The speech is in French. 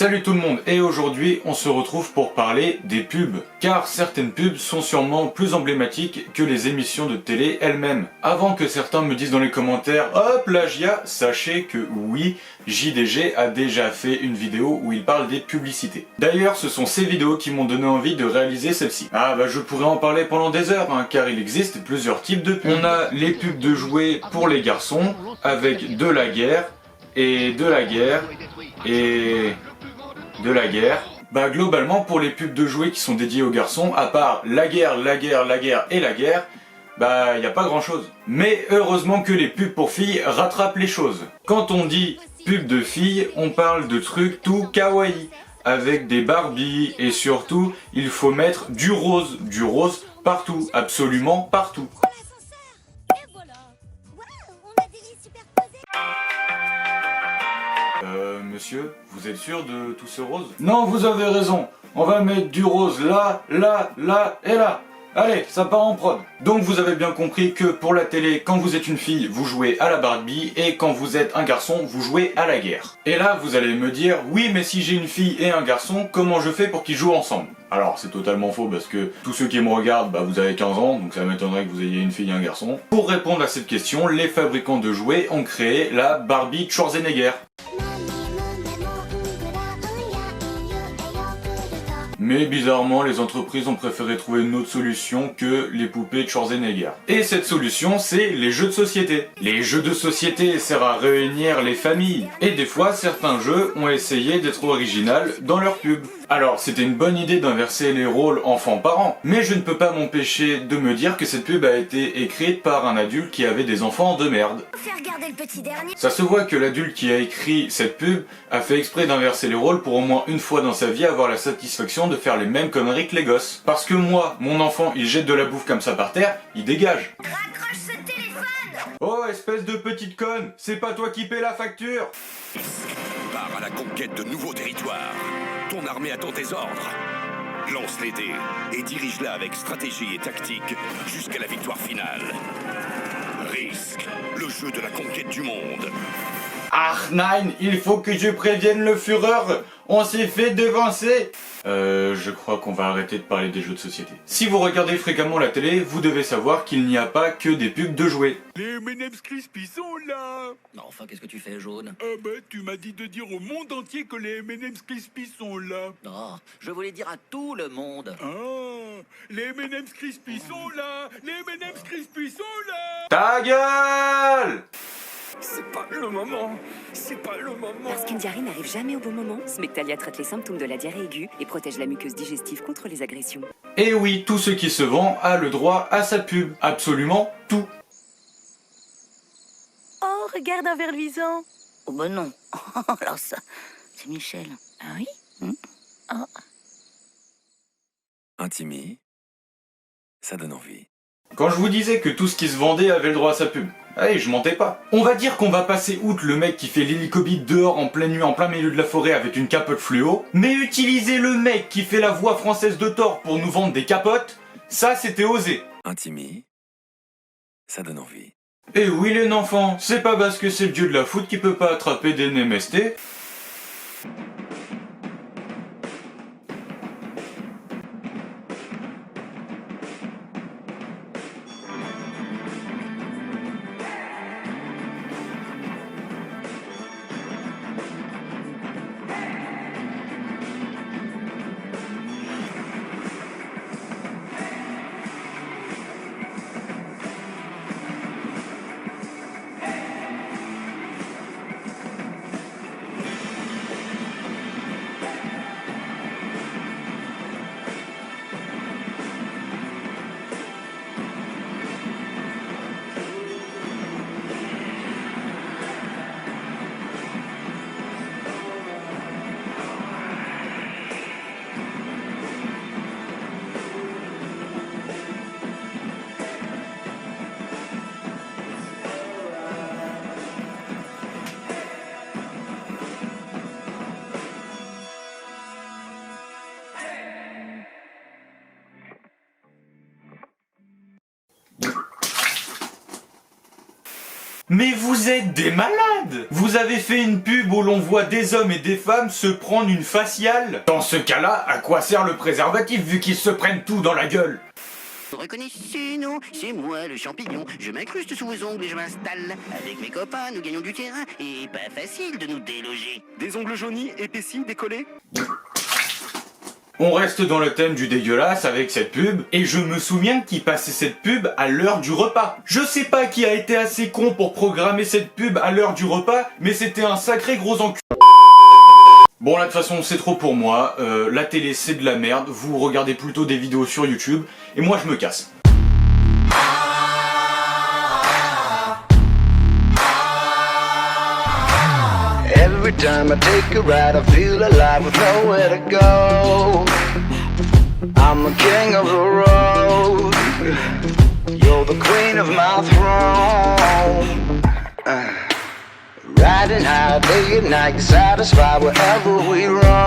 Salut tout le monde, et aujourd'hui on se retrouve pour parler des pubs. Car certaines pubs sont sûrement plus emblématiques que les émissions de télé elles-mêmes. Avant que certains me disent dans les commentaires « Oh plagiat », sachez que oui, JDG a déjà fait une vidéo où il parle des publicités. D'ailleurs, ce sont ces vidéos qui m'ont donné envie de réaliser celle-ci. Ah bah je pourrais en parler pendant des heures, car il existe plusieurs types de pubs. On a les pubs de jouets pour les garçons, avec de la guerre, et de la guerre, et de la guerre. Bah globalement pour les pubs de jouets qui sont dédiés aux garçons, à part la guerre, la guerre, la guerre et la guerre, bah y a pas grand chose. Mais heureusement que les pubs pour filles rattrapent les choses. Quand on dit pub de filles, on parle de trucs tout kawaii, avec des Barbie et surtout il faut mettre du rose partout, absolument partout. Monsieur, vous êtes sûr de tout ce rose? Non, vous avez raison. On va mettre du rose là, là, là et là. Allez, ça part en prod. Donc vous avez bien compris que pour la télé, quand vous êtes une fille, vous jouez à la Barbie, et quand vous êtes un garçon, vous jouez à la guerre. Et là, vous allez me dire, oui, mais si j'ai une fille et un garçon, comment je fais pour qu'ils jouent ensemble? Alors, c'est totalement faux parce que tous ceux qui me regardent, bah vous avez 15 ans, donc ça m'étonnerait que vous ayez une fille et un garçon. Pour répondre à cette question, les fabricants de jouets ont créé la Barbie Schwarzenegger. Mais bizarrement, les entreprises ont préféré trouver une autre solution que les poupées de Schwarzenegger. Et cette solution, c'est les jeux de société. Les jeux de société servent à réunir les familles. Et des fois, certains jeux ont essayé d'être originaux dans leur pub. Alors, c'était une bonne idée d'inverser les rôles enfants-parents, mais je ne peux pas m'empêcher de me dire que cette pub a été écrite par un adulte qui avait des enfants de merde. Ça se voit que l'adulte qui a écrit cette pub a fait exprès d'inverser les rôles pour au moins une fois dans sa vie avoir la satisfaction de faire les mêmes conneries que les gosses. Parce que moi, mon enfant, il jette de la bouffe comme ça par terre, il dégage. Raccroche ce téléphone! Oh, espèce de petite conne, c'est pas toi qui paie la facture! Pars à la conquête de nouveaux territoires. Ton armée attend tes ordres. Lance les dés et dirige-la avec stratégie et tactique jusqu'à la victoire finale. Risque, le jeu de la conquête du monde. Ah nein, il faut que je prévienne le Führer, on s'est fait devancer. Je crois qu'on va arrêter de parler des jeux de société. Si vous regardez fréquemment la télé, vous devez savoir qu'il n'y a pas que des pubs de jouets. Les M&M's Crispy sont là. Non, enfin, qu'est-ce que tu fais, jaune? Tu m'as dit de dire au monde entier que les M&M's Crispy sont là. Non, je voulais dire à tout le monde. Ah, les M&M's Crispy sont là. Les M&M's Crispy sont là. Ta gueule! C'est pas le moment. C'est pas le moment. Parce qu'une diarrhée n'arrive jamais au bon moment, Smectalia traite les symptômes de la diarrhée aiguë et protège la muqueuse digestive contre les agressions. Et oui, tout ce qui se vend a le droit à sa pub. Absolument tout. Oh, regarde un verre luisant. Oh ben non. Alors ça, c'est Michel. Ah oui? Intimi, ça donne envie. Quand je vous disais que tout ce qui se vendait avait le droit à sa pub, allez, je mentais pas. On va dire qu'on va passer outre le mec qui fait l'hélicobite dehors en pleine nuit, en plein milieu de la forêt avec une capote fluo, mais utiliser le mec qui fait la voix française de Thor pour nous vendre des capotes, ça c'était osé. Intimi, ça donne envie. Et oui les enfants, c'est pas parce que c'est le dieu de la foot qui peut pas attraper des NMST. Mais vous êtes des malades! Vous avez fait une pub où l'on voit des hommes et des femmes se prendre une faciale? Dans ce cas-là, à quoi sert le préservatif vu qu'ils se prennent tout dans la gueule? Reconnaissez, non, c'est moi le champignon. Je m'incruste sous vos ongles et je m'installe. Avec mes copains, nous gagnons du terrain et pas facile de nous déloger. Des ongles jaunis, épaissis, décollés? On reste dans le thème du dégueulasse avec cette pub, et je me souviens qu'il passait cette pub à l'heure du repas. Je sais pas qui a été assez con pour programmer cette pub à l'heure du repas, mais c'était un sacré gros encul. Bon là de toute façon c'est trop pour moi, la télé c'est de la merde, vous regardez plutôt des vidéos sur YouTube, et moi je me casse. Every time I take a ride, I feel alive with nowhere to go. I'm the king of the road. You're the queen of my throne. Riding high day and night, satisfied wherever we roam.